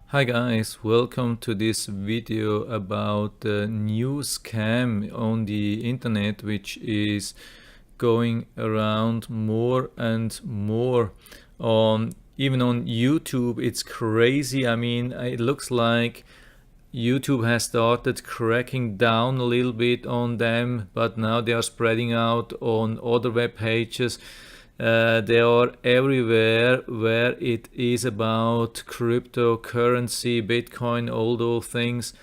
Hi guys, welcome to this video about the new scam on the internet which is going around more and more on even on YouTube. It's crazy. I mean, it looks like YouTube has started cracking down a little bit on them, but now they are spreading out on other web pages. They are everywhere where it is about cryptocurrency, Bitcoin, all those things.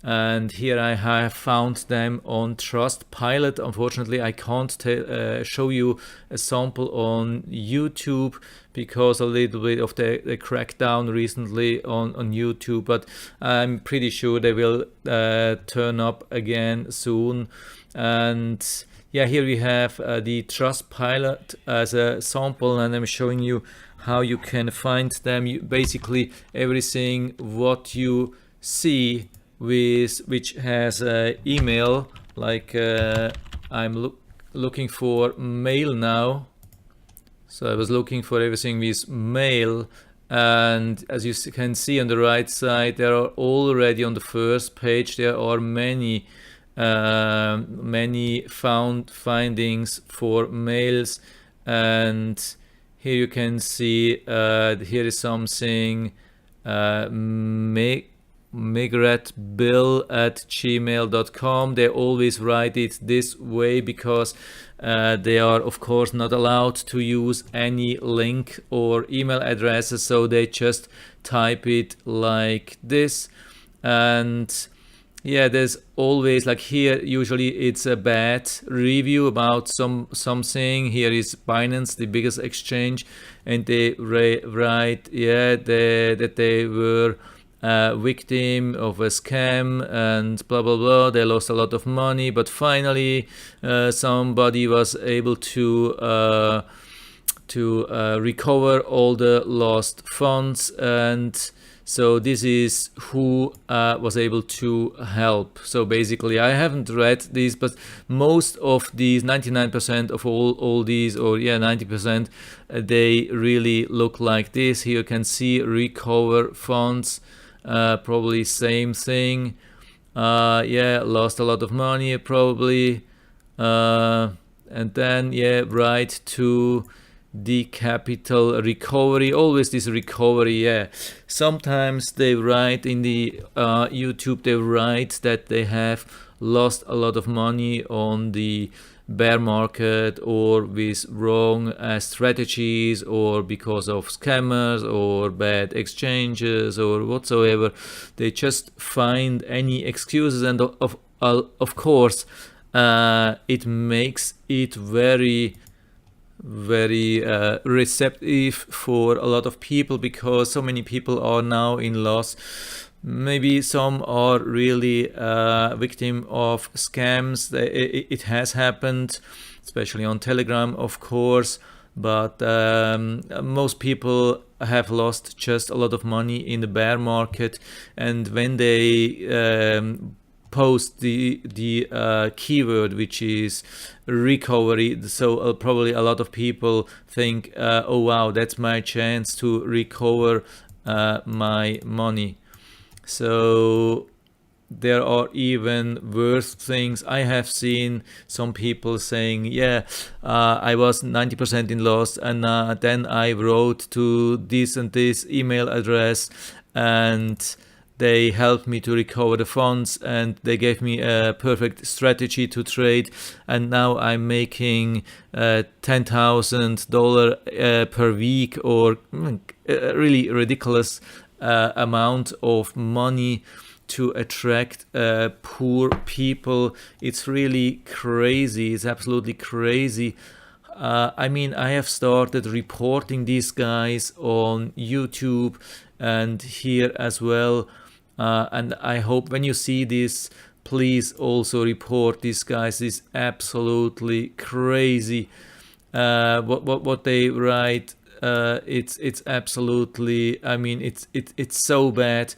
And here I have found them on Trustpilot. Unfortunately, I can't show you a sample on YouTube because a little bit of the crackdown recently on YouTube, but I'm pretty sure they will turn up again soon. And yeah, here we have the Trustpilot as a sample, and I'm showing you how you can find them. Basically everything what you see with which has email, like I'm looking for mail now. So I was looking for everything with mail, and as you can see on the right side, there are already on the first page there are many findings for mails. And here you can see here is something magratbillatGmail.com. They always write it this way because they are of course not allowed to use any link or email addresses, so they just type it like this. And yeah, there's always, like here, usually it's a bad review about something. Here is Binance, the biggest exchange, and they write, yeah, that they were a victim of a scam and blah blah blah. They lost a lot of money, but finally somebody was able to recover all the lost funds. And so this is who was able to help. So basically, I haven't read these, but most of these, 99% of all these, or yeah, 90%, they really look like this. Here you can see recover funds, probably same thing. Yeah, lost a lot of money probably. And then yeah, right to decapitalrecovery, always this recovery. Yeah, sometimes they write in the YouTube, they write that they have lost a lot of money on the bear market, or with wrong strategies, or because of scammers or bad exchanges or whatsoever. They just find any excuses, and of course it makes it very receptive for a lot of people, because so many people are now in loss. Maybe some are really victim of scams. It has happened, especially on Telegram, of course, but most people have lost just a lot of money in the bear market. And when they post the keyword, which is recovery, so probably a lot of people think, oh wow, that's my chance to recover my money. So there are even worse things. I have seen some people saying, yeah, I was 90% in loss, and then I wrote to this and this email address, and they helped me to recover the funds, and they gave me a perfect strategy to trade, and now I'm making $10,000 per week, or a really ridiculous amount of money to attract poor people. It's really crazy. It's absolutely crazy. I mean, I have started reporting these guys on YouTube and here as well. And I hope when you see this, please also report these guys. It's absolutely crazy. What they write, it's absolutely, I mean, it's so bad.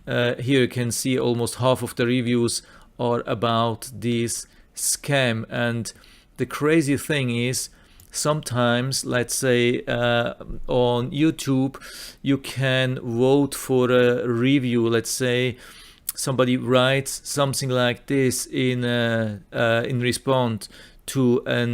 Here you can see almost half of the reviews are about this scam. And the crazy thing is, sometimes, let's say on YouTube, you can vote for a review. Let's say somebody writes something like this in response to a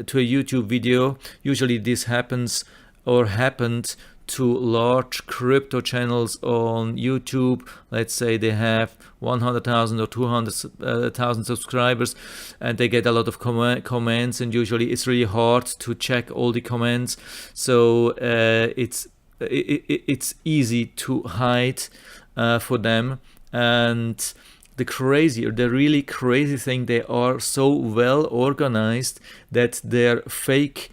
YouTube video. Usually this happens or happened to large crypto channels on YouTube. Let's say they have 100,000 or 200,000 subscribers, and they get a lot of comments, and usually it's really hard to check all the comments. So it's easy to hide for them. And the really crazy thing, they are so well organized that their fake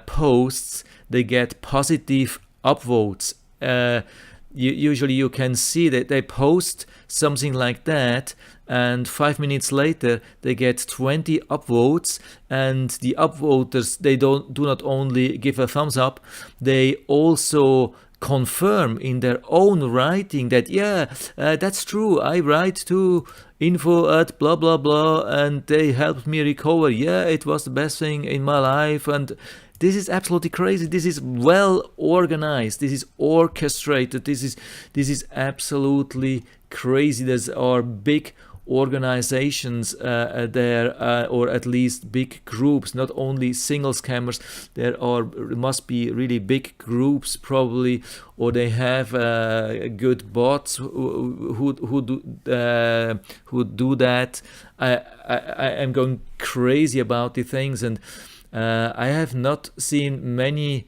posts, they get positive upvotes. Usually you can see that they post something like that, and 5 minutes later they get 20 upvotes, and the upvoters, they do not only give a thumbs up, they also confirm in their own writing that that's true, I write to info at blah blah blah and they helped me recover, it was the best thing in my life. And this is absolutely crazy. This is well organized, this is orchestrated, this is absolutely crazy. There are big organizations there, or at least big groups, not only single scammers. There must be really big groups probably, or they have good bots who do that. I am going crazy about the things, and I have not seen many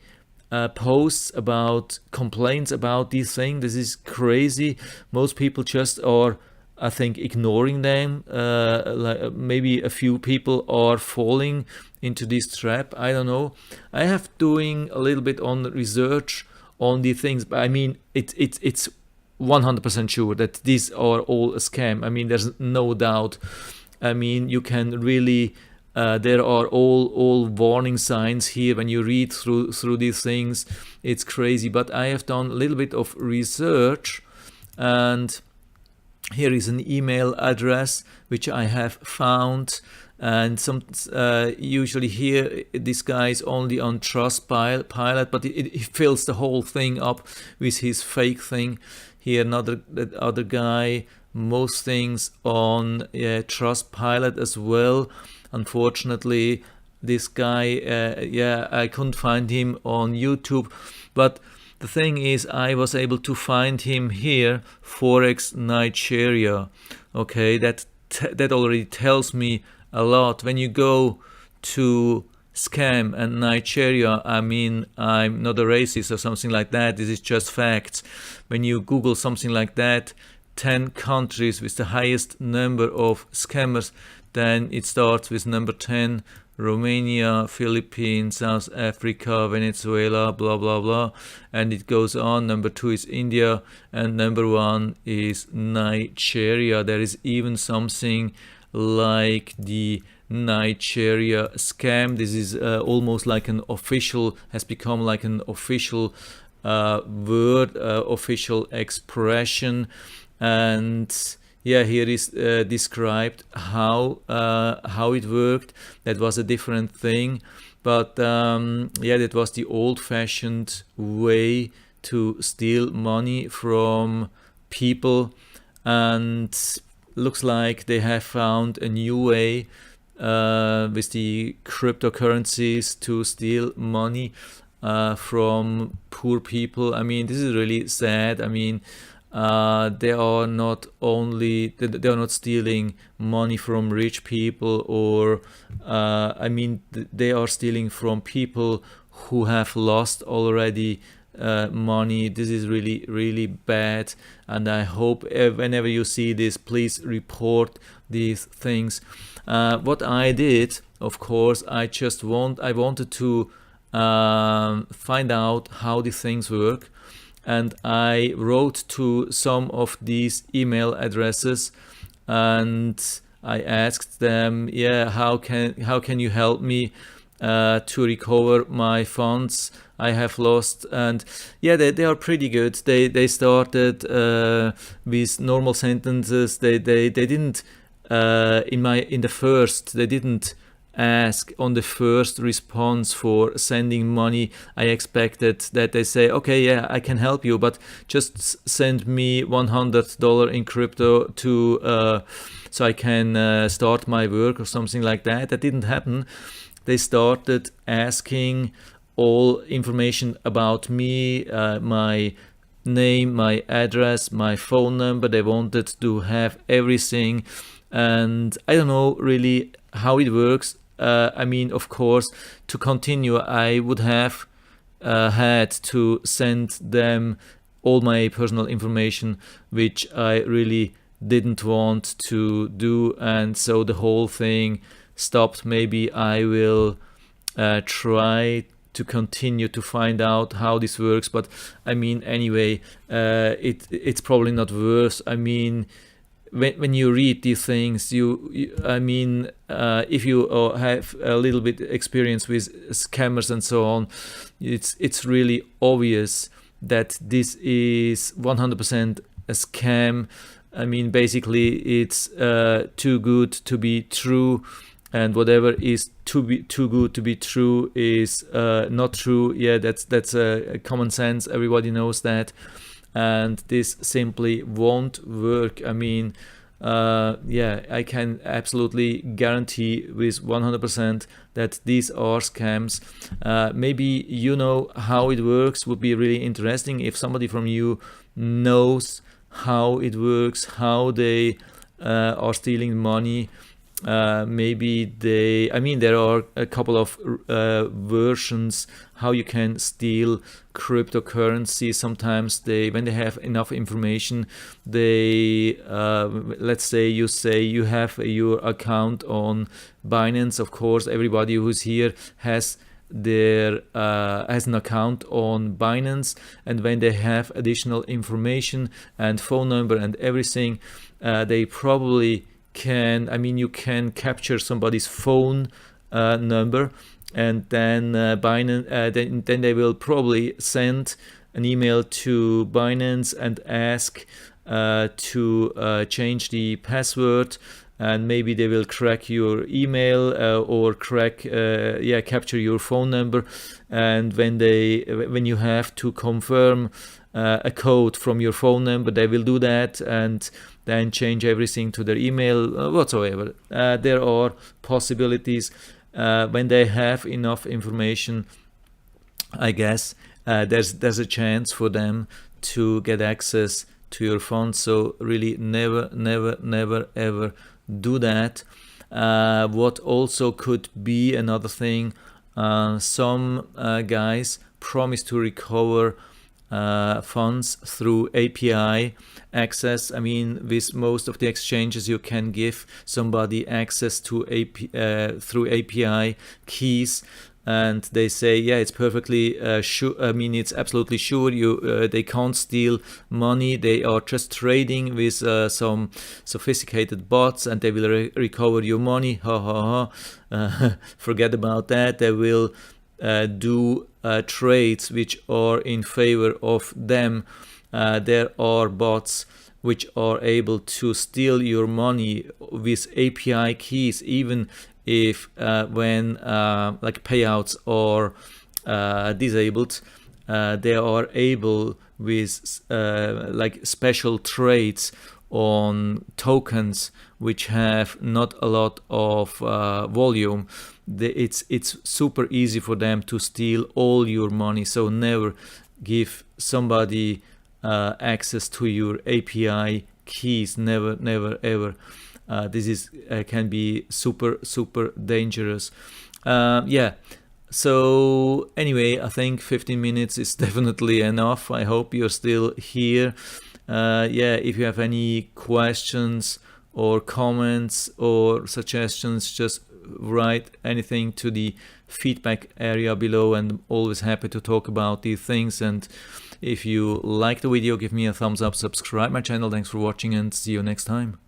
posts about complaints about these things. This is crazy. Most people just are, I think, ignoring them. Like maybe a few people are falling into this trap. I don't know. I have doing a little bit on research on the things, but I mean, it's 100% sure that these are all a scam. I mean, there's no doubt. I mean, you can really. There are all warning signs here when you read through these things. It's crazy. But I have done a little bit of research, and here is an email address which I have found, and usually here this guy is only on Trustpilot, but he fills the whole thing up with his fake thing. Here that other guy, most things on Trustpilot as well. Unfortunately, this guy, I couldn't find him on YouTube, but the thing is, I was able to find him here, Forex Nigeria. Okay, that already tells me a lot. When you go to scam and Nigeria, I mean, I'm not a racist or something like that. This is just facts. When you Google something like that, 10 countries with the highest number of scammers, then it starts with number 10, Romania, Philippines, South Africa, Venezuela, blah, blah, blah. And it goes on. Number 2 is India, and number 1 is Nigeria. There is even something like the Nigeria scam. This is almost like an official, has become like an official word, official expression. And here is described how it worked. That was a different thing, but that was the old-fashioned way to steal money from people, and looks like they have found a new way with the cryptocurrencies to steal money from poor people. I mean, this is really sad. I mean, they are not stealing money from rich people, or they are stealing from people who have lost already money. This is really, really bad, and I hope whenever you see this, please report these things. What I did, of course, I wanted to find out how these things work. And I wrote to some of these email addresses, and I asked them, how can you help me to recover my funds I have lost? And they are pretty good. They started with normal sentences. They didn't they didn't ask on the first response for sending money. I expected that they say, okay, yeah, I can help you, but just send me $100 in crypto to so I can start my work or something like that. That didn't happen. They started asking all information about me, my name, my address, my phone number. They wanted to have everything, and I don't know really how it works. I mean, of course, to continue, I would have had to send them all my personal information, which I really didn't want to do, and so the whole thing stopped. Maybe I will try to continue to find out how this works, but I mean, anyway, it's probably not worth. I mean, when you read these things, I mean, if you have a little bit experience with scammers and so on, it's really obvious that this is 100% a scam. I mean, basically, it's too good to be true, and whatever is too good to be true is not true. Yeah, that's a common sense. Everybody knows that. And this simply won't work. I mean, yeah, I can absolutely guarantee with 100% that these are scams. Maybe you know how it works. Would be really interesting if somebody from you knows how it works, how they are stealing money. Maybe I mean, there are a couple of versions how you can steal cryptocurrency. Sometimes when they have enough information, they let's say you have your account on Binance. Of course, everybody who's here has an account on Binance, and when they have additional information and phone number and everything, they probably can, I mean, you can capture somebody's phone number, and then Binance, then they will probably send an email to Binance and ask to change the password, and maybe they will crack your email or capture your phone number. And when you have to confirm a code from your phone number, they will do that and then change everything to their email whatsoever. There are possibilities when they have enough information. I guess there's a chance for them to get access to your funds. So really, never ever do that. What also could be another thing, some guys promise to recover funds through API access. I mean, with most of the exchanges, you can give somebody access to through API keys, and they say, yeah, it's perfectly sure. I mean, it's absolutely sure they can't steal money. They are just trading with some sophisticated bots, and they will recover your money. Ha ha ha! Forget about that. They will do trades which are in favor of them. There are bots which are able to steal your money with API keys, even if when like payouts are disabled, they are able with like special trades on tokens which have not a lot of volume. It's super easy for them to steal all your money. So never give somebody access to your API keys. Never ever. This is can be super dangerous. Yeah. So anyway, I think 15 minutes is definitely enough. I hope you're still here. Yeah, if you have any questions or comments or suggestions, just write anything to the feedback area below, and I'm always happy to talk about these things. And if you like the video, give me a thumbs up, subscribe my channel. Thanks for watching, and see you next time.